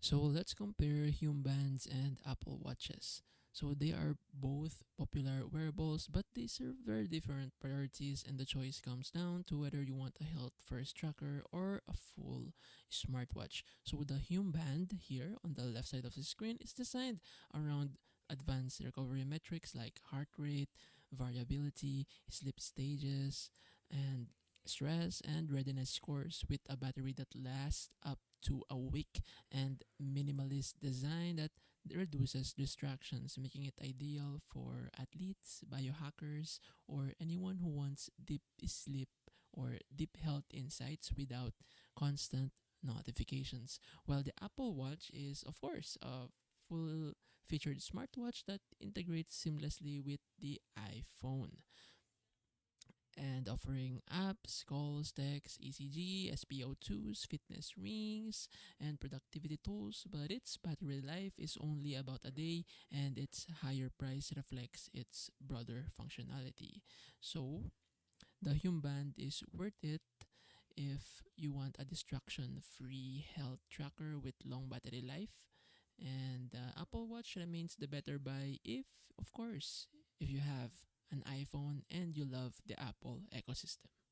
So let's compare Hume Bands and Apple Watches. So they are both popular wearables, but they serve very different priorities, and the choice comes down to whether you want a health first tracker or a full smartwatch. So the Hume Band here on the left side of the screen is designed around advanced recovery metrics like heart rate, variability, sleep stages, and stress and readiness scores with a battery that lasts up to a week and minimalist design that reduces distractions, making it ideal for athletes, biohackers, or anyone who wants deep sleep or deep health insights without constant notifications. While the Apple Watch is, of course, a full featured smartwatch that integrates seamlessly with the iPhone and offering apps, calls, texts, ECG, SpO2s, fitness rings, and productivity tools, but its battery life is only about a day and its higher price reflects its broader functionality. So, the Hume Band is worth it if you want a distraction-free health tracker with long battery life, and the Apple Watch remains the better buy if, of course, if you have an iPhone and you love the Apple ecosystem.